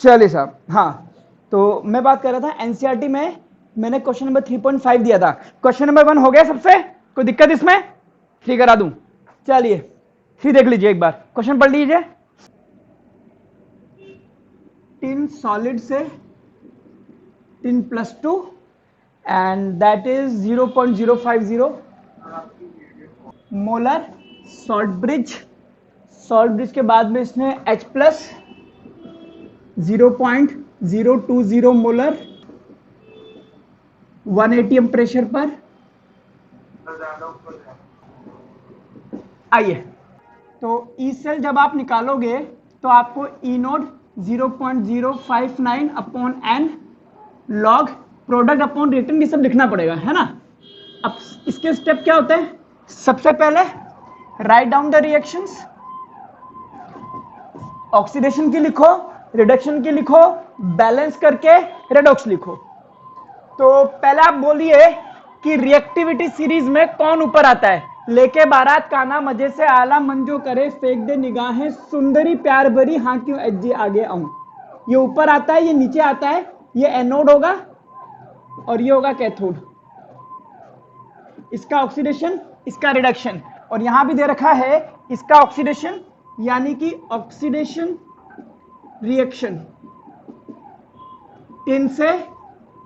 चलिए साहब, हाँ तो मैं बात कर रहा था एनसीईआरटी में मैंने क्वेश्चन नंबर 3.5 दिया था। क्वेश्चन नंबर 1 हो गया सबसे, कोई दिक्कत इसमें? 3 करा दूं? चलिए 3 देख लीजिए एक बार, क्वेश्चन पढ़ लीजिए। टिन सॉलिड से tin +2 and that is 0.050 molar salt bridge. Salt bridge के बाद में इसने H plus 0.020 molar 1 atm pressure पर। आइए, तो ई सेल जब आप निकालोगे तो आपको E naught 0.059 upon n log product upon reactant ये सब लिखना पड़ेगा, है ना। अब इसके स्टेप क्या होते हैं? सबसे पहले write down the reactions, oxidation की लिखो, रिडक्शन की लिखो, बैलेंस करके रेडॉक्स लिखो। तो पहले आप बोलिए कि रिएक्टिविटी सीरीज में कौन ऊपर आता है? लेके बारात काना मजे से आला मंजो करे, फेंक दे निगाहें सुंदरी प्यार भरी, हाँ क्यों एजी आगे आऊं। ये ऊपर आता है, ये नीचे आता है, ये एनोड होगा और ये होगा कैथोड। इसका ऑक्सीडेशन, इसका रिडक्शन, और यहां भी दे रखा है इसका ऑक्सीडेशन यानी कि ऑक्सीडेशन रिएक्शन। टिन से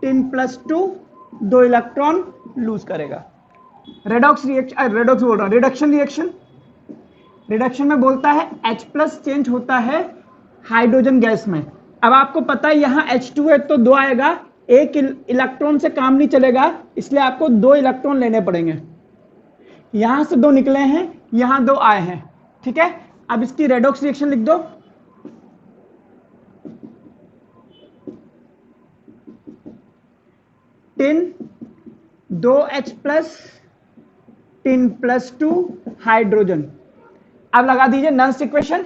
टिन +2 2 इलेक्ट्रॉन लूज करेगा। रेडॉक्स रिएक्शन, रेडॉक्स बोल रहा हूं, रिडक्शन रिएक्शन। रिडक्शन में बोलता है H+ चेंज होता है हाइड्रोजन गैस में। अब आपको पता है यहां H2 है तो 2 आएगा, एक इलेक्ट्रॉन से काम नहीं चलेगा, इसलिए आपको 2 इलेक्ट्रॉन लेने पड़ेंगे। यहां से 2 निकले हैं, यहां 2 आए हैं, ठीक है। अब इसकी रेडॉक्स रिएक्शन लिख दो। Tin 2H+, tin +2 hydrogen. अब लगा दीजिए नन्स इक्वेशन।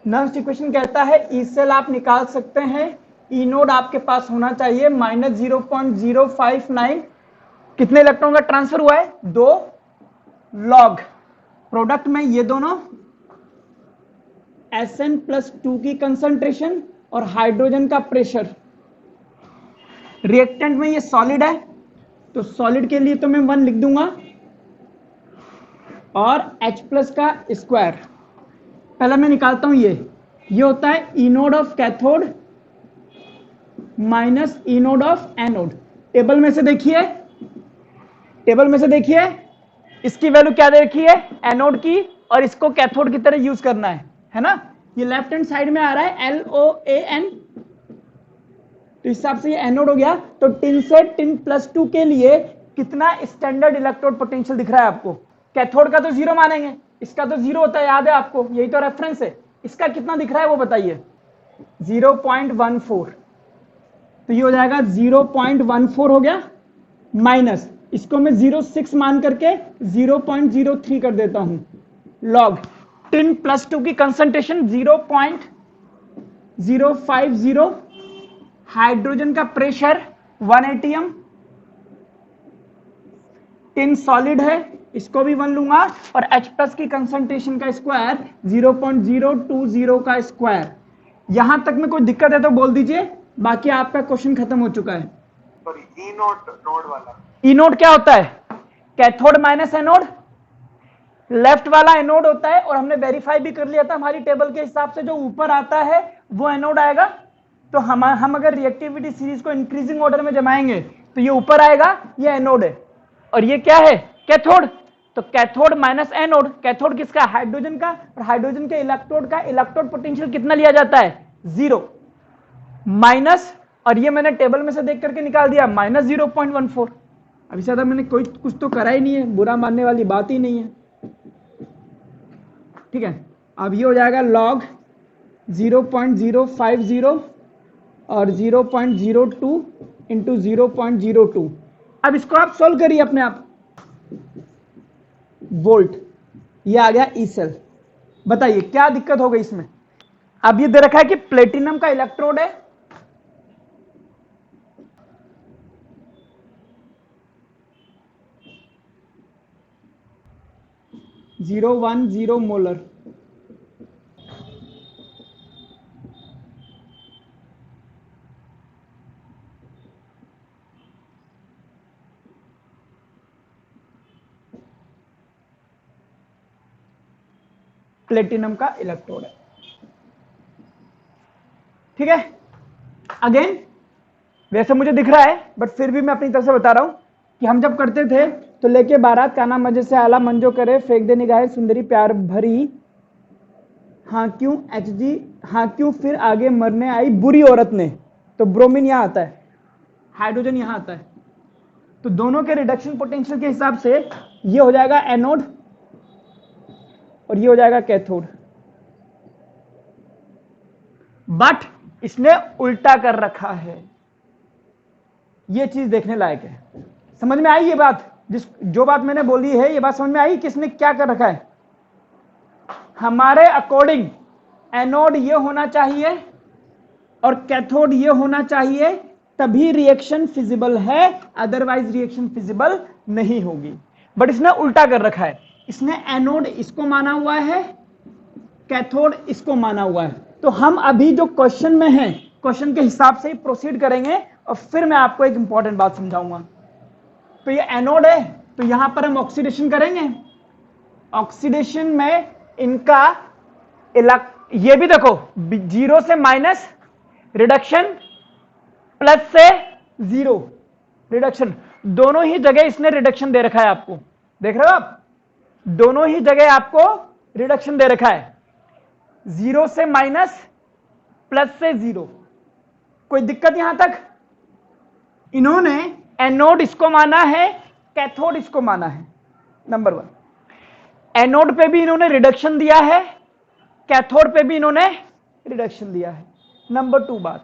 नन्स इक्वेशन कहता है ई सेल आप निकाल सकते हैं, ई नोड आपके पास होना चाहिए -0.059। कितने इलेक्ट्रॉन का ट्रांसफर हुआ है? 2 लॉग प्रोडक्ट में ये दोनों Sn+2 की कंसंट्रेशन और हाइड्रोजन का प्रेशर। रिएक्टेंट में ये सॉलिड है तो सॉलिड के लिए तो मैं 1 लिख दूंगा और H+ का स्क्वायर। पहले मैं निकालता हूं, ये होता है ई node of cathode minus E node of anode. Table में से देखिए, टेबल में से देखिए इसकी वैल्यू क्या दे रखी है एनोड की, और इसको कैथोड की तरह यूज करना है ना। ये लेफ्ट हैंड साइड में आ रहा है LOAN, तो इस हिसाब से ये एनोड हो गया। तो टिन से टिन +2 के लिए कितना स्टैंडर्ड इलेक्ट्रोड पोटेंशियल दिख रहा है आपको? कैथोड का तो 0 मानेंगे, इसका तो 0 होता है, याद है आपको, यही तो रेफरेंस है। इसका कितना दिख रहा है वो बताइए? 0.14। तो ये हो जाएगा 0.14 हो गया, माइनस इसको मैं 0.6 मान करके 0.03 कर देता हूं लॉग टिन +2 की कंसंट्रेशन 0.050, हाइड्रोजन का प्रेशर 1 atm, टिन सॉलिड है इसको भी 1 लूंगा, और H+ की कंसंट्रेशन का स्क्वायर 0.020 का स्क्वायर। यहां तक में कोई दिक्कत है तो बोल दीजिए, बाकी आपका क्वेश्चन खत्म हो चुका है। ई नोड वाला, ई नोड क्या होता है? कैथोड माइनस एनोड, लेफ्ट वाला एनोड होता है, और हमने वेरीफाई भी कर लिया था हमारी टेबल के हिसाब से, जो ऊपर आता है वो एनोड आएगा। तो हम अगर रिएक्टिविटी सीरीज को इंक्रीजिंग ऑर्डर में जमाएंगे तो ये ऊपर आएगा, ये एनोड है, और ये क्या है? कैथोड। तो कैथोड माइनस एनोड, कैथोड किसका? हाइड्रोजन का, और हाइड्रोजन के इलेक्ट्रोड का इलेक्ट्रोड पोटेंशियल कितना लिया जाता है? 0 माइनस, और ये मैंने टेबल में से देख करके निकाल दिया -0.14। अभी ज्यादा मैंने कोई कुछ तो करा ही नहीं है, बुरा मानने वाली बात ही नहीं है, ठीक है। अब ये हो जाएगा लॉग 0.050 और 0.02 इंटू 0.02। अब इसको आप सोल्व करिए अपने आप। वोल्ट, ये आ गया ई सेल। बताइए क्या दिक्कत हो गई इसमें? अब ये दे रखा है कि प्लेटिनम का इलेक्ट्रोड है, (010 मोलर, प्लेटिनम का इलेक्ट्रोड है। ठीक है, अगेन वैसे मुझे दिख रहा है बट फिर भी मैं अपनी तरफ से बता रहा हूं कि हम जब करते थे तो लेके बारात काना मजे से आला मंजो करे, फेंक दे निगाहें सुंदरी प्यार भरी, हाँ क्यों HG, हाँ क्यों फिर आगे मरने आई बुरी औरत ने। तो ब्रोमीन यहां आता है, हाइड्रोजन यहां आता है, तो दोनों के रिडक्शन पोटेंशियल के हिसाब से ये हो जाएगा एनोड और ये हो जाएगा कैथोड। बट इसने उल्टा कर रखा है, ये चीज देखने लायक है। समझ में आई ये बात? जो बात मैंने बोली है ये बात समझ में आई कि इसने क्या कर रखा है? हमारे अकॉर्डिंग एनोड ये होना चाहिए और कैथोड ये होना चाहिए, तभी रिएक्शन फिजिबल है, अदरवाइज रिएक्शन फिजिबल नहीं होगी। बट इसने उल्टा कर रखा है, इसने एनोड इसको माना हुआ है, कैथोड इसको माना हुआ है। तो हम अभी जो क्वेश्चन में हैं, क्वेश्चन के हिसाब से ही प्रोसीड करेंगे और फिर मैं आपको एक इंपॉर्टेंट बात समझाऊंगा। तो ये एनोड है, तो यहां पर हम ऑक्सीडेशन करेंगे। ऑक्सीडेशन में इनका ये भी देखो, 0 से माइनस रिडक्शन, प्लस से 0 रिडक्शन, दोनों ही जगह इसने रिडक्शन दे रखा है आपको। देख रहे हो आप, दोनों ही जगह आपको रिडक्शन दे रखा है, 0 से माइनस, प्लस से 0। कोई दिक्कत यहां तक? इन्होंने एनोड इसको माना है, कैथोड इसको माना है। नंबर 1, एनोड पे भी इन्होंने रिडक्शन दिया है, कैथोड पे भी इन्होंने रिडक्शन दिया है। नंबर 2 बात,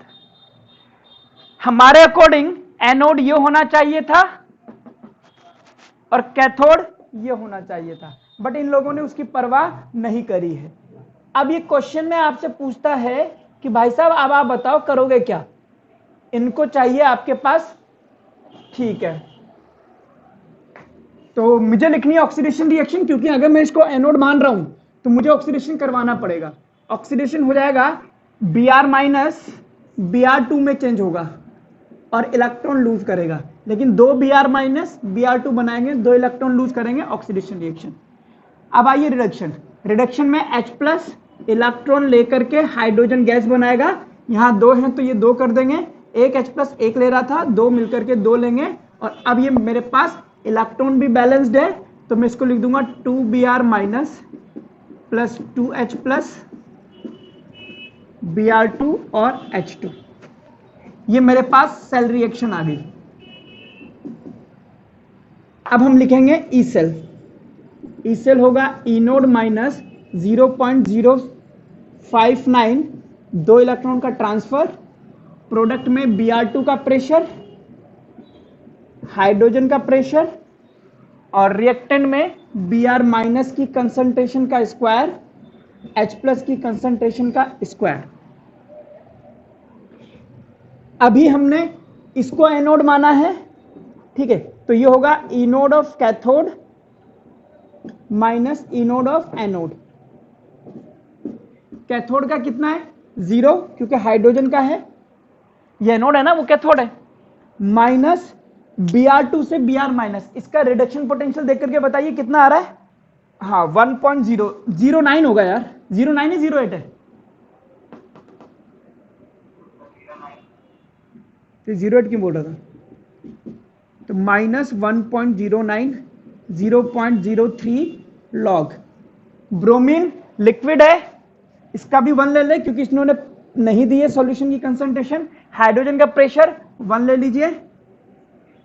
हमारे अकॉर्डिंग एनोड ये होना चाहिए था और कैथोड ये होना चाहिए था, बट इन लोगों ने उसकी परवाह नहीं करी है। अब ये क्वेश्चन में आपसे पूछता है कि भाई साहब अब आप बताओ करोगे क्या? इनको चाहिए आपके पास, ठीक है, तो मुझे लिखनी है ऑक्सीडेशन रिएक्शन, क्योंकि अगर मैं इसको एनोड मान रहा हूं तो मुझे ऑक्सीडेशन करवाना पड़ेगा। ऑक्सीडेशन हो जाएगा Br माइनस Br2 में चेंज होगा और इलेक्ट्रॉन लूज करेगा, लेकिन 2 Br माइनस Br2 बनाएंगे, 2 इलेक्ट्रॉन लूज करेंगे, ऑक्सीडेशन रिएक्शन। अब आइए रिडक्शन, रिडक्शन में H प्लस इलेक्ट्रॉन लेकर के हाइड्रोजन गैस बनाएगा। यहां 2 हैं तो ये 2 कर देंगे, एक H प्लस 1 ले रहा था, 2 मिलकर के 2 लेंगे, और अब ये मेरे पास इलेक्ट्रॉन भी बैलेंस्ड है, तो मैं इसको लिख दूंगा 2 Br minus plus 2H plus Br2 और H2। ये मेरे पास सेल रिएक्शन आ गई। अब हम लिखेंगे ई सेल। ई सेल होगा ई नोड माइनस 0.059, 2 इलेक्ट्रॉन का ट्रांसफर, प्रोडक्ट में Br2 का प्रेशर, हाइड्रोजन का प्रेशर, और रिएक्टेंट में Br माइनस की कंसंट्रेशन का स्क्वायर, H प्लस की कंसंट्रेशन का स्क्वायर। अभी हमने इसको एनोड माना है, ठीक है, तो ये होगा ई node of cathode minus E node of anode. Cathode का कितना है? 0, क्योंकि हाइड्रोजन का है, ये एनोड है ना, वो कैथोड है, माइनस Br2 से Br माइनस। इसका रिडक्शन पोटेंशियल देख करके बताइए कितना आ रहा है? हाँ 1.009 होगा यार, 09 है 08 है, तो 08 क्यों बोल रहा था? तो माइनस 1.09, 0.03 लॉग। ब्रोमीन लिक्विड है, इसका भी 1 ले ले, क्योंकि इन्होंने नहीं दी है सॉल्यूशन की कंसंट्रेशन। हाइड्रोजन का प्रेशर 1 ले लीजिए,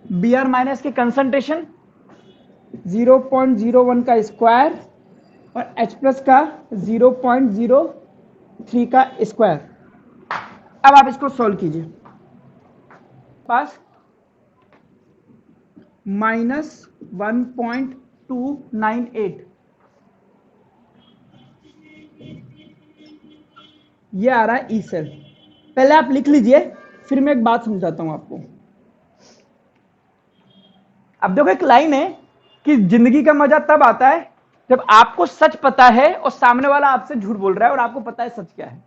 Br माइनस की कंसंट्रेशन 0.01 का स्क्वायर और H प्लस का 0.03 का स्क्वायर। अब आप इसको सॉल्व कीजिए, पास माइनस 1.298, ये आ रहा है ई सेल। पहले आप लिख लीजिए, फिर मैं एक बात समझाता हूं आपको। अब देखो एक लाइन है कि जिंदगी का मजा तब आता है जब आपको सच पता है और सामने वाला आपसे झूठ बोल रहा है और आपको पता है सच क्या है।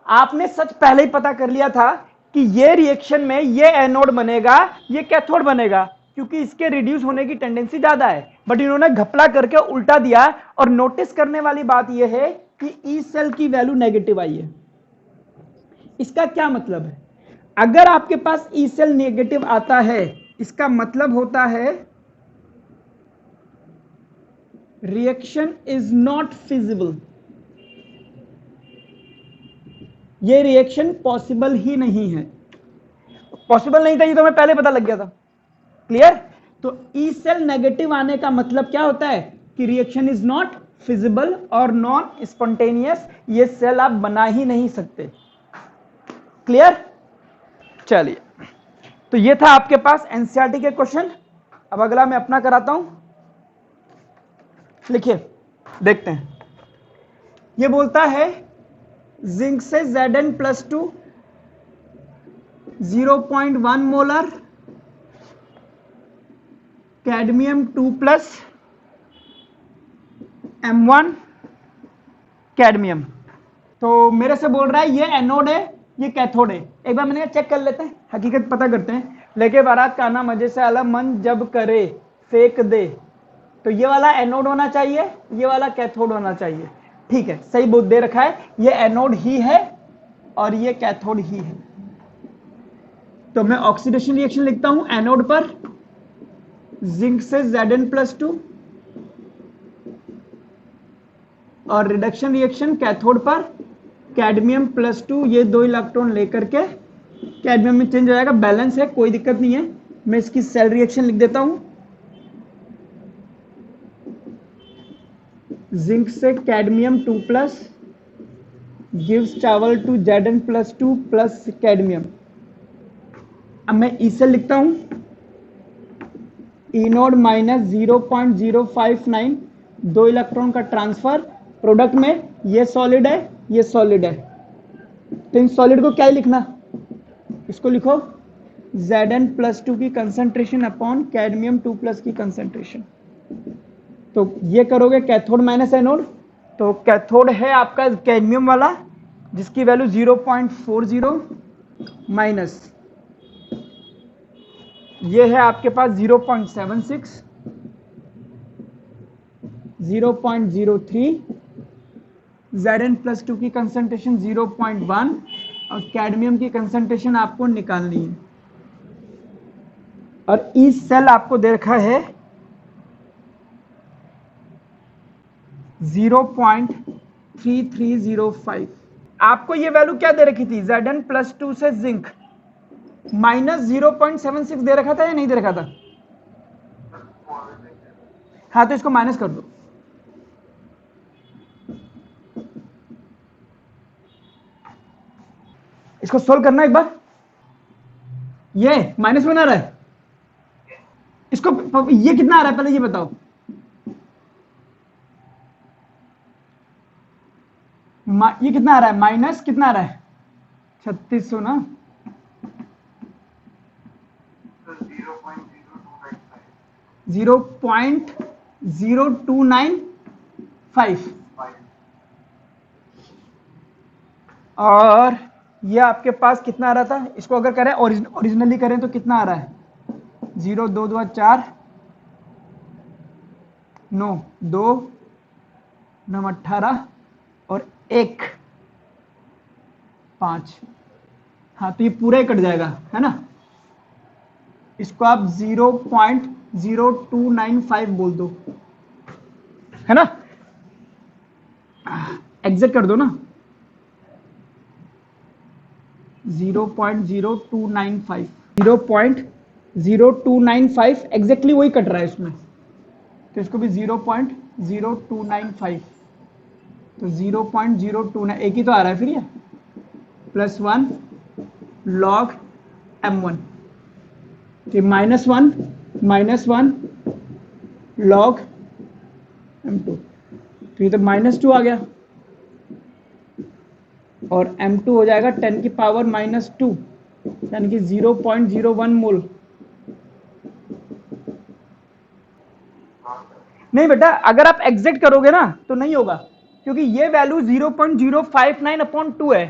आपने सच पहले ही पता कर लिया था कि ये रिएक्शन में ये एनोड बनेगा, ये कैथोड बनेगा, क्योंकि इसके रिड्यूस होने की टेंडेंसी ज्यादा है। बट इन्होंने घपला करके उल्टा दिया। और नोटिस करने वाली बात यह है कि ई सेल की वैल्यू नेगेटिव आई है। इसका क्या मतलब है? अगर आपके पास ई सेल नेगेटिव आता है, इसका मतलब होता है रिएक्शन इज नॉट फिजिबल, ये रिएक्शन पॉसिबल ही नहीं है। पॉसिबल नहीं था ये तो हमें पहले पता लग गया था। क्लियर? तो ई सेल नेगेटिव आने का मतलब क्या होता है कि रिएक्शन इज नॉट फिजिबल और नॉन स्पॉन्टेनियस, ये सेल आप बना ही नहीं सकते। क्लियर? चलिए, तो ये था आपके पास एनसीईआरटी के क्वेश्चन। अब अगला मैं अपना कराता हूं, लिखिए, देखते हैं। ये बोलता है जिंक से Zn+2 0.1 molar, cadmium 2+ M1 cadmium. तो मेरे से बोल रहा है ये एनोड है, ये कैथोड है। एक बार मैंने चेक कर लेते हैं, हकीकत पता करते हैं। लेके बारात का आना मजे से आला, मन जब करे फेंक दे। तो ये वाला एनोड होना चाहिए, ये वाला कैथोड होना चाहिए। ठीक है, सही बोध दे रखा है, ये एनोड ही है और ये कैथोड ही है। तो मैं ऑक्सीडेशन रिएक्शन लिखता हूं एनोड पर जिंक से Zn+2 और रिडक्शन रिएक्शन कैथोड पर कैडमियम +2, ये 2 इलेक्ट्रॉन लेकर के कैडमियम में चेंज हो जाएगा। बैलेंस है, कोई दिक्कत नहीं है। मैं इसकी सेल रिएक्शन लिख देता हूं, जिंक से कैडमियम 2+ गिव्स चावल टू Zn+2 प्लस कैडमियम। अब मैं ई सेल लिखता हूं, ई नोड -0.059, 2 इलेक्ट्रॉन का ट्रांसफर। प्रोडक्ट में ये सॉलिड है, ये सॉलिड है, तो इन सॉलिड को क्या ही लिखना, इसको लिखो Zn+2 की कंसंट्रेशन अपॉन कैडमियम 2+ की कंसंट्रेशन। तो ये करोगे कैथोड माइनस एनोड, तो कैथोड है आपका कैडमियम वाला जिसकी वैल्यू 0.40 माइनस ये है आपके पास 0.76, 0.03, Zn+2 की कंसंट्रेशन 0.1 और कैडमियम की कंसंट्रेशन आपको निकालनी है। और ई सेल आपको दे रखा है 0.3305। आपको ये वैल्यू क्या दे रखी थी? Zn+2 से जिंक -0.76 दे रखा था या नहीं दे रखा था? हाँ, तो इसको माइनस कर दो। इसको सोल्व करना एक बार। ये माइनस में आ रहा है, इसको ये कितना आ रहा है पहले ये बताओ। ये कितना आ रहा है? माइनस कितना आ रहा है? 3600 ना, 0.0295। और ये आपके पास कितना आ रहा था? इसको अगर करें ओरिजिनली करें तो कितना आ रहा है? 0 2 2 4 9 2 9 18 और 1 5। हाँ, तो ये पूरा ही कट जाएगा, है ना। इसको आप 0.0295 बोल दो, है ना, एग्जैक्ट कर दो ना, 0.0295, 0.0295 एग्जैक्टली वही कट रहा है इसमें। तो इसको भी 0.0295, तो 0.029 एक ही तो आ रहा है फिर ये, +1 log m1, तो -1 log m2, तो ये तो -2 आ गया और m2 हो जाएगा 10 की पावर -2 यानी कि 0.01 मोल। नहीं बेटा, अगर आप एग्जैक्ट करोगे ना तो नहीं होगा, क्योंकि ये वैल्यू 0.059/2 है।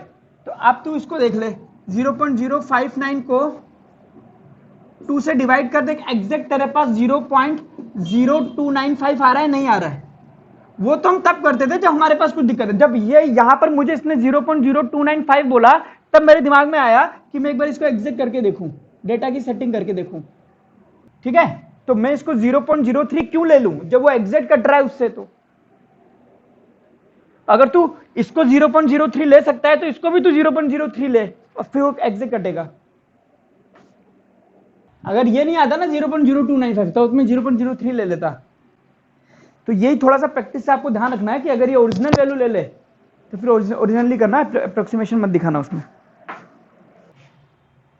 तो आप तो इसको देख ले, 0.059 को 2 से डिवाइड कर दे, एग्जैक्ट तेरे पास 0.0295 आ रहा है, नहीं आ रहा है। वो तो हम तब करते थे जब हमारे पास कुछ दिक्कत है। जब ये यहां पर मुझे इसने 0.0295 बोला, तब मेरे दिमाग में आया कि मैं एक बार इसको एग्जिट करके देखूं, डेटा की सेटिंग करके देखूं। ठीक है, तो मैं इसको 0.03 क्यों ले लूं जब वो एग्जिट कट रहा है उससे। तो अगर तू इसको 0.03 ले सकता है तो इसको भी तू 0.03 ले और फिर वो एग्जिट कटेगा। अगर ये नहीं आता ना 0.0295 तो उसमें 0.03 ले लेता। तो यही थोड़ा सा प्रैक्टिस से आपको ध्यान रखना है कि अगर ये ओरिजिनल वैल्यू ले ले तो फिर ओरिजिनली करना है, अप्रोक्सीमेशन मत दिखाना उसमें।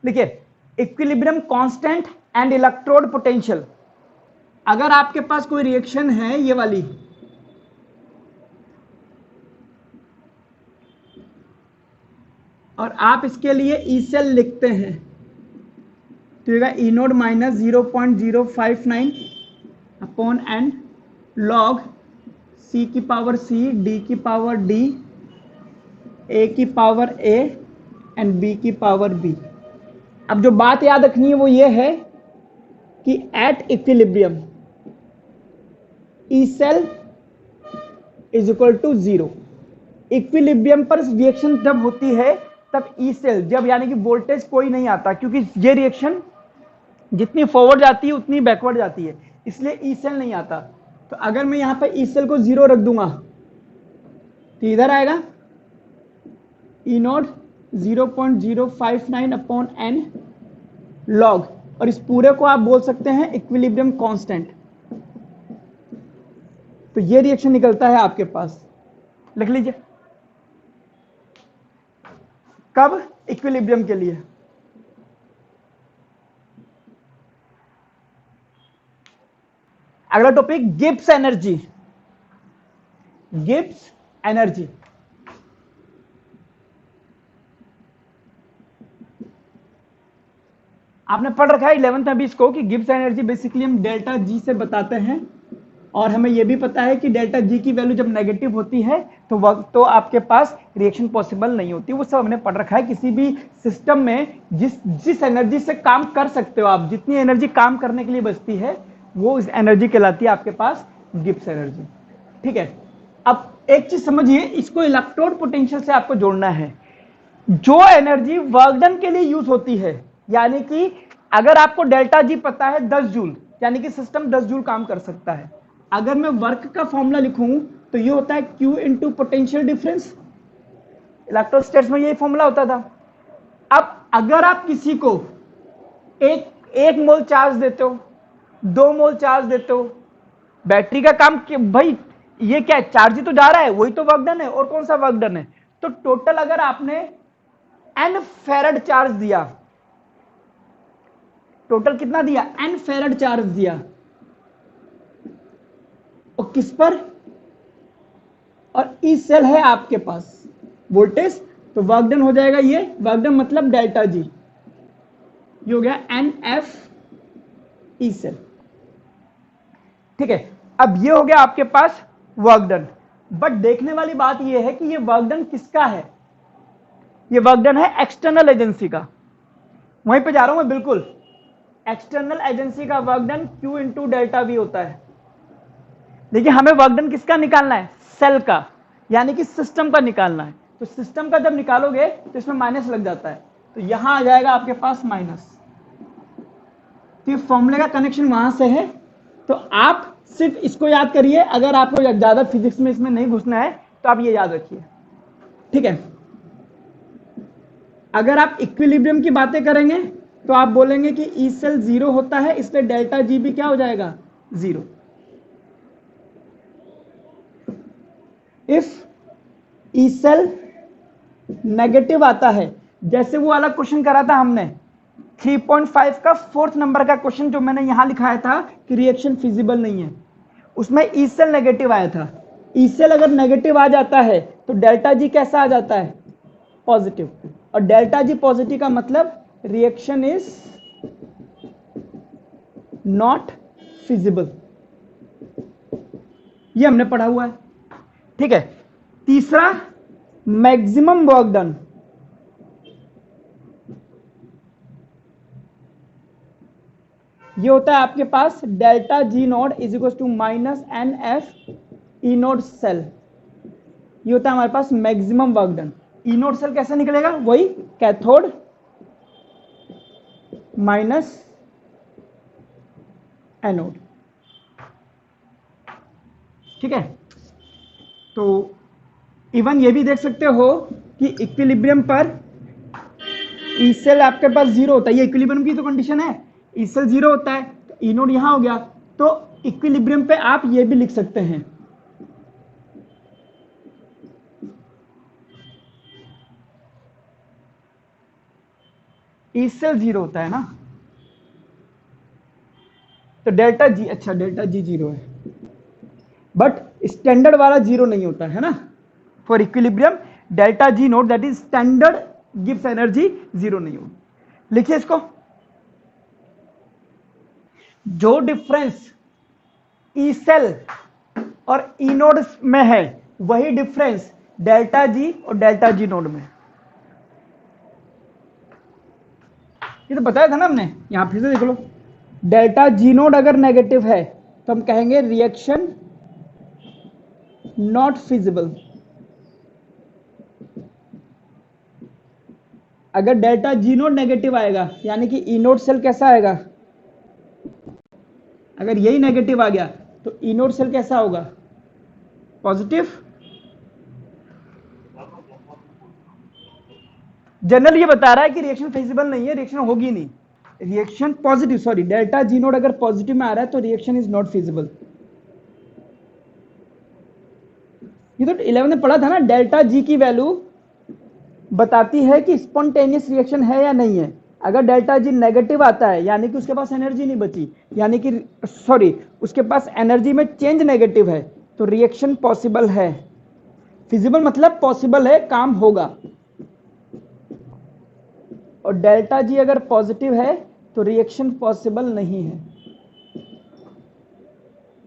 देखिए, equilibrium constant and electrode potential. अगर आपके पास कोई रिएक्शन है ये वाली, और आप इसके लिए ई सेल लिखते हैं तो ये E naught minus 0.059 upon n log C की पावर सी, डी की पावर डी, ए की पावर ए एंड बी की पावर बी। अब जो बात याद रखनी है वो ये है कि at equilibrium E cell is equal to 0। Equilibrium पर रिएक्शन जब होती है तब ई सेल, जब यानी कि वोल्टेज कोई नहीं आता, क्योंकि ये रिएक्शन जितनी फॉरवर्ड जाती है उतनी बैकवर्ड जाती है, इसलिए ई सेल नहीं आता। तो अगर मैं यहां पर ई सेल को 0 रख दूंगा तो इधर आएगा ई नोट 0.059 अपॉन एन लॉग, और इस पूरे को आप बोल सकते हैं इक्विलिब्रियम कांस्टेंट। तो ये रिएक्शन निकलता है आपके पास, लिख लीजिए। कब? इक्विलिब्रियम के लिए। अगला topic Gibbs energy. Gibbs energy आपने पढ़ रखा है 11th में भी इसको कि गिब्स एनर्जी बेसिकली हम डेल्टा जी से बताते हैं, और हमें यह भी पता है कि डेल्टा जी की वैल्यू जब नेगेटिव होती है तो वक्त तो आपके पास रिएक्शन पॉसिबल नहीं होती। वो सब हमने पढ़ रखा है। किसी भी सिस्टम में जिस एनर्जी से काम कर सकते हो आप, जितनी एनर्जी काम करने के लिए बचती है वो इस एनर्जी कहलाती है आपके पास गिब्स एनर्जी। ठीक है, अब एक चीज समझिए, इसको इलेक्ट्रोड पोटेंशियल से आपको जोड़ना है। जो एनर्जी वर्क डन के लिए यूज होती है, यानी कि अगर आपको डेल्टा जी पता है 10 जूल, यानी कि सिस्टम 10 जूल काम कर सकता है। अगर मैं वर्क का फॉर्मूला लिखूं तो ये होता है Q इंटू पोटेंशियल डिफरेंस। इलेक्ट्रोस्टैट्स में यही फॉर्मूला होता था। अब अगर आप किसी को एक मोल चार्ज देते हो, 2 मोल चार्ज देते हो, बैटरी का काम भाई ये क्या है, चार्ज ही तो जा रहा है, वही तो वर्क डन है। और कौन सा वर्क डन है? तो टोटल अगर आपने n फेरड चार्ज दिया, टोटल कितना दिया? n फेरड चार्ज दिया, और किस पर? और ई सेल है आपके पास वोल्टेज, तो वर्क डन हो जाएगा ये वर्क डन मतलब डेल्टा जी, ये हो गया एन एफ ई सेल। ठीक है, अब ये हो गया आपके पास वर्क डन। बट देखने वाली बात ये है कि ये वर्क डन किसका है? ये वर्क डन है एक्सटर्नल एजेंसी का। वहीं पे जा रहा हूं मैं, बिल्कुल एक्सटर्नल एजेंसी का work done Q into delta we होता है। देखिए, हमें वर्क डन किसका निकालना है? सेल का, यानी कि सिस्टम का निकालना है। तो सिस्टम का जब निकालोगे तो इसमें माइनस लग जाता है, तो यहां आ जाएगा आपके पास माइनस। तो ये फॉर्मूले का कनेक्शन वहां से है। तो आप सिर्फ इसको याद करिए, अगर आपको ज्यादा फिजिक्स में इसमें नहीं घुसना है तो आप ये याद रखिए। ठीक है, अगर आप इक्विलिब्रियम की बातें करेंगे तो आप बोलेंगे कि ई सेल 0 होता है, इसलिए डेल्टा जी भी क्या हो जाएगा? 0। इफ ई सेल नेगेटिव आता है, जैसे वो वाला क्वेश्चन करा था हमने 3.5 का 4th नंबर का क्वेश्चन जो मैंने यहां लिखाया था कि रिएक्शन फिजिबल नहीं है, उसमें ई सेल नेगेटिव आया था। ई सेल अगर नेगेटिव आ जाता है तो डेल्टा जी कैसा आ जाता है? पॉजिटिव। और डेल्टा जी पॉजिटिव का मतलब रिएक्शन इज नॉट फिजिबल, ये हमने पढ़ा हुआ है। ठीक है, तीसरा मैक्सिमम वर्क डन। ये होता है आपके पास delta G naught is equal to minus n F E naught cell. ये होता है हमारे पास maximum work done. E naught cell कैसे निकलेगा, वही कैथोड माइनस एनोड। ठीक है, तो इवन ये भी देख सकते हो कि इक्विलिब्रियम पर ई सेल आपके पास जीरो होता है। ये इक्विलिब्रियम की तो कंडीशन है, ई सेल जीरो होता है तो ई नोड यहां हो गया। तो इक्विलिब्रियम पे आप ये भी लिख सकते हैं ई सेल जीरो होता है ना, तो डेल्टा जी, अच्छा डेल्टा जी जीरो है, बट स्टैंडर्ड वाला जीरो नहीं होता है ना। For equilibrium delta G note that is standard gives energy zero नहीं होगी। लिखिए इसको, जो डिफरेंस ई सेल और ई नोड में है वही डिफरेंस डेल्टा जी और डेल्टा जी नोड में। ये तो बताया था ना हमने, यहां फिर से देख लो। डेल्टा जी नोड अगर नेगेटिव है तो हम कहेंगे रिएक्शन नॉट फिजिबल। अगर डेल्टा जी नोड नेगेटिव आएगा यानी कि ई नोड सेल कैसा आएगा, अगर यही नेगेटिव आ गया तो ई नोड सेल कैसा होगा, पॉजिटिव। जनरल ये बता रहा है कि रिएक्शन फिजिबल नहीं है, रिएक्शन होगी नहीं। Reaction positive, sorry delta G node अगर पॉजिटिव में आ रहा है तो रिएक्शन इज नॉट फिजिबल। ये तो 11 में पढ़ा था ना, डेल्टा जी की वैल्यू बताती है कि स्पॉन्टेनियस रिएक्शन है या नहीं है। अगर डेल्टा जी नेगेटिव आता है यानी कि उसके पास एनर्जी नहीं बची, यानी कि सॉरी उसके पास एनर्जी में चेंज नेगेटिव है, तो रिएक्शन पॉसिबल है। फिजिबल मतलब पॉसिबल है, काम होगा। और डेल्टा जी अगर पॉजिटिव है तो रिएक्शन पॉसिबल नहीं है,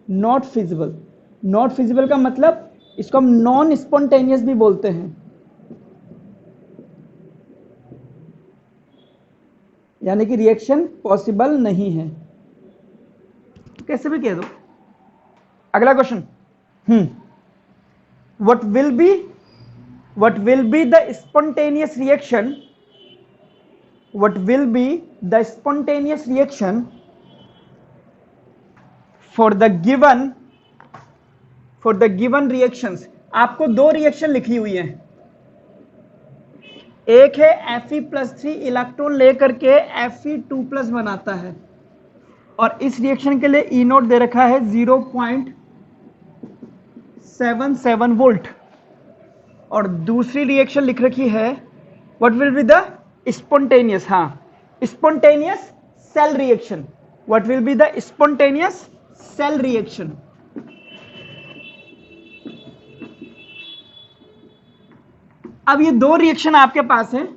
नॉट फिजिबल। नॉट फिजिबल का मतलब इसको हम नॉन स्पॉन्टेनियस भी बोलते हैं, यानी कि रिएक्शन पॉसिबल नहीं है, कैसे भी कह दो। अगला question, what will be the spontaneous reaction, what will be the spontaneous reaction for the given reactions। आपको दो रिएक्शन लिखी हुई है, एक है Fe+3 इलेक्ट्रॉन लेकर के Fe2+ बनाता है और इस रिएक्शन के लिए ई नोट दे रखा है 0.77 वोल्ट। और दूसरी रिएक्शन लिख रखी है what will be the spontaneous, spontaneous cell reaction. What will be the spontaneous cell reaction. अब ये दो रिएक्शन आपके पास है,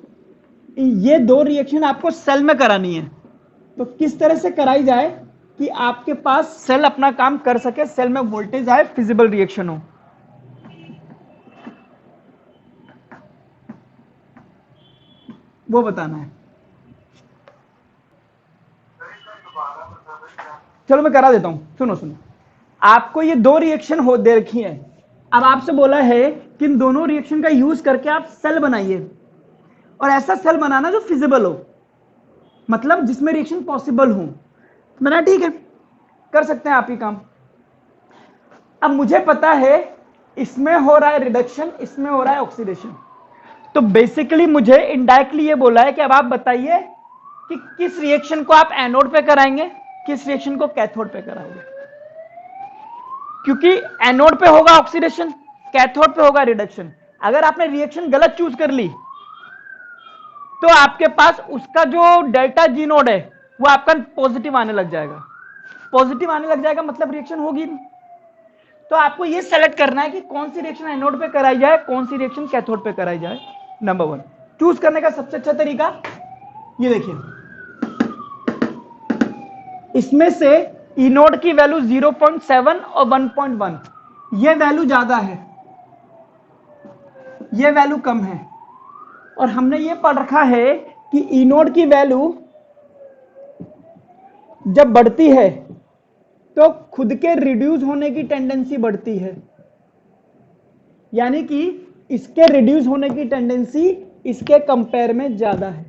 ये दो रिएक्शन आपको सेल में करानी है, तो किस तरह से कराई जाए कि आपके पास सेल अपना काम कर सके, सेल में वोल्टेज आए, फिजिबल रिएक्शन हो। वो बताना है। चलो मैं करा देता हूं, सुनो सुनो। आपको ये दो रिएक्शन हो दे रखी है, अब आपसे बोला है कि इन दोनों रिएक्शन का यूज करके आप सेल बनाइए, और ऐसा सेल बनाना जो फिजिबल हो, मतलब जिसमें रिएक्शन पॉसिबल हो। मैंने ठीक है, कर सकते हैं आप ही काम। अब मुझे पता है इसमें हो रहा है रिडक्शन, इसमें हो रहा है ऑक्सीडेशन, तो बेसिकली मुझे इनडायरेक्टली ये बोला है कि अब आप बताइए कि किस रिएक्शन को आप एनोड पे कराएंगे, किस रिएक्शन को कैथोड पे कराएंगे। क्योंकि एनोड पे होगा ऑक्सीडेशन, कैथोड पे होगा रिडक्शन। अगर आपने रिएक्शन गलत चूज कर ली तो आपके पास उसका जो डेल्टा जी नोड है वो आपका पॉजिटिव आने लग जाएगा। पॉजिटिव आने लग जाएगा मतलब रिएक्शन होगी नहीं। तो आपको ये सेलेक्ट करना है कि कौन सी रिएक्शन एनोड पे कराई जाए, कौन सी रिएक्शन कैथोड पे कराई जाए। नंबर 1 चूज करने का सबसे अच्छा तरीका ये देखिए, इसमें से ई नोड की वैल्यू 0.7 और 1.1, ये वैल्यू ज्यादा है, ये वैल्यू कम है। और हमने ये पढ़ रखा है कि ई नोड की वैल्यू जब बढ़ती है तो खुद के रिड्यूस होने की टेंडेंसी बढ़ती है, यानी कि इसके रिड्यूस होने की टेंडेंसी इसके कंपेयर में ज्यादा है।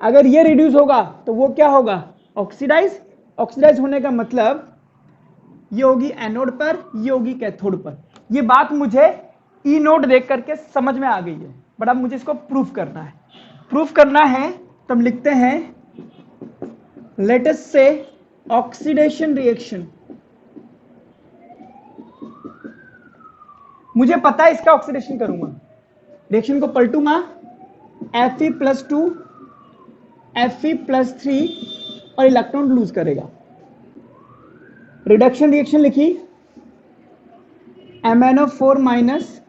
अगर ये रिड्यूस होगा तो वो क्या होगा, ऑक्सीडाइज। ऑक्सीडाइज होने का मतलब ये होगी एनोड पर, ये होगी कैथोड पर। ये बात मुझे ई नोट देख करके समझ में आ गई है, बट अब मुझे इसको प्रूफ करना है। प्रूफ करना है तो हम लिखते हैं लेट अस से ऑक्सीडेशन रिएक्शन। मुझे पता है इसका ऑक्सीडेशन करूंगा, रिएक्शन को पलटूंगा, Fe+2 Fe+3 और इलेक्ट्रॉन लूज करेगा। रिडक्शन रिएक्शन लिखी, MnO4 minus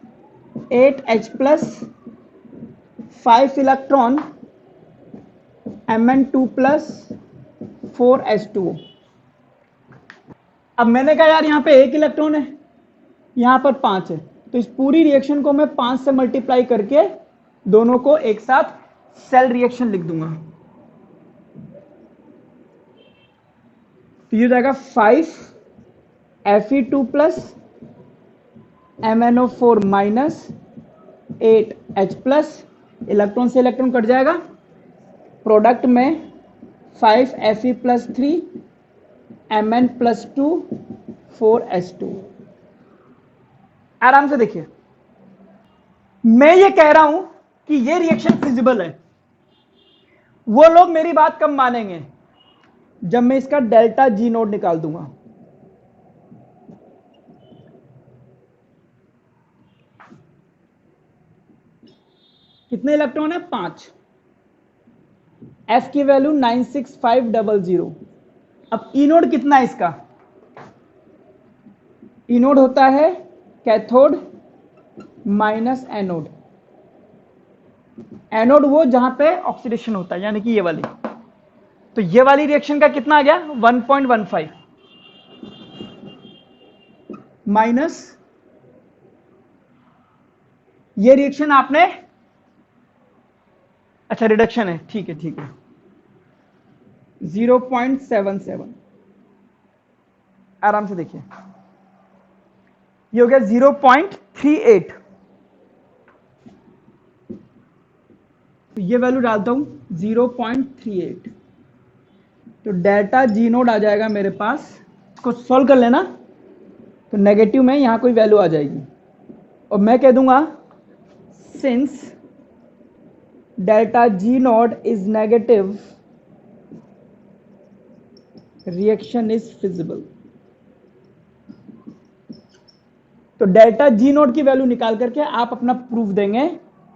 8H plus 5 electron Mn2 plus 4H2O। अब मैंने कहा यार यहाँ पे 1 इलेक्ट्रॉन है, यहाँ पर 5 है, तो इस पूरी रिएक्शन को मैं 5 से मल्टीप्लाई करके दोनों को एक साथ सेल रिएक्शन लिख दूंगा। तो ये हो जाएगा 5 Fe2 plus MnO4 minus 8H plus, electron से इलेक्ट्रॉन कट जाएगा, प्रोडक्ट में 5 Fe+3 Mn+2 4H2। आराम से देखिए, मैं ये कह रहा हूं कि ये रिएक्शन फिजिबल है। वो लोग मेरी बात कब मानेंगे, जब मैं इसका डेल्टा जी नोट निकाल दूंगा। कितने इलेक्ट्रॉन है, 5। F की वैल्यू 96500। अब ई नोड कितना है इसका, ई नोड होता है कैथोड माइनस एनोड। एनोड वो जहां पे ऑक्सीडेशन होता है, यानी कि ये वाली। तो ये वाली रिएक्शन का कितना आ गया, 1.15 माइनस ये रिएक्शन आपने, अच्छा रिडक्शन है, ठीक है ठीक है, 0.77। आराम से देखिए, ये हो गया 0.38। तो ये वैल्यू डालता हूं 0.38, तो डेल्टा जी नोड आ जाएगा मेरे पास। इसको सॉल्व कर लेना, तो नेगेटिव में यहां कोई वैल्यू आ जाएगी और मैं कह दूंगा since delta G naught is negative reaction is feasible. तो डेल्टा जी नोड की वैल्यू निकाल करके आप अपना प्रूफ देंगे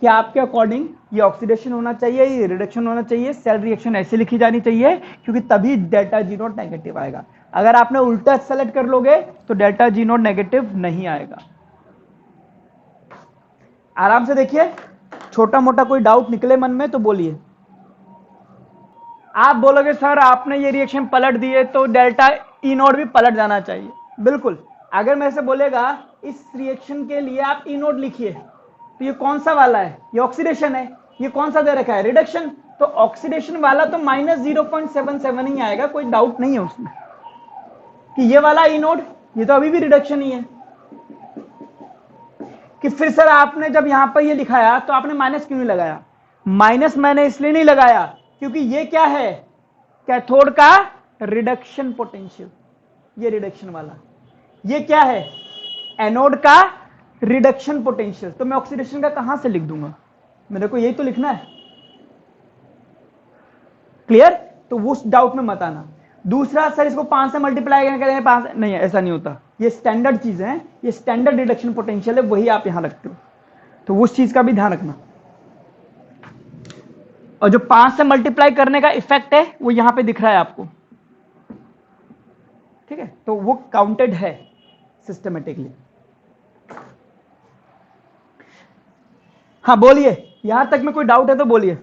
कि आपके अकॉर्डिंग ये ऑक्सीडेशन होना चाहिए, ये रिडक्शन होना चाहिए, सेल रिएक्शन ऐसे लिखी जानी चाहिए, क्योंकि तभी डेल्टा जी नोड नेगेटिव आएगा। अगर आपने उल्टा सेलेक्ट कर लोगे तो डेल्टा जी नोड नेगेटिव नहीं आएगा। आराम से देखिए, छोटा मोटा कोई डाउट निकले मन में तो बोलिए। आप बोलोगे सर आपने ये रिएक्शन पलट दिए तो डेल्टा ई नोड भी पलट जाना चाहिए। बिल्कुल, अगर मैं ऐसे बोलेगा इस रिएक्शन के लिए आप ई नोड लिखिए, तो ये कौन सा वाला है, ये ऑक्सीडेशन है, ये कौन सा दे रखा है, रिडक्शन। तो ऑक्सीडेशन वाला तो -0.77 ही आएगा, कोई डाउट नहीं है उसमें। कि ये वाला ई नोड, ये तो अभी भी रिडक्शन ही है। कि फिर सर आपने जब यहां पर ये लिखाया तो आपने माइनस क्यों नहीं लगाया। माइनस मैंने इसलिए नहीं लगाया क्योंकि ये क्या है, कैथोड का रिडक्शन पोटेंशियल, ये रिडक्शन वाला। ये क्या है, एनोड का रिडक्शन पोटेंशियल। तो मैं ऑक्सीडेशन का कहां से लिख दूंगा, मेरे को यही तो लिखना है। क्लियर, तो उस डाउट में मत आना। दूसरा, सर इसको 5 से मल्टीप्लाई करेंगे 5, नहीं ऐसा नहीं होता, ये स्टैंडर्ड चीजें हैं, ये स्टैंडर्ड रिडक्शन पोटेंशियल है, वही आप यहां रखते हो, तो उस चीज का भी ध्यान रखना। और जो 5 से मल्टीप्लाई करने का इफेक्ट है वो यहां पे दिख रहा है आपको, ठीक है, तो वो काउंटेड है सिस्टमेटिकली। हाँ बोलिए, यहां तक में कोई डाउट है तो बोलिए।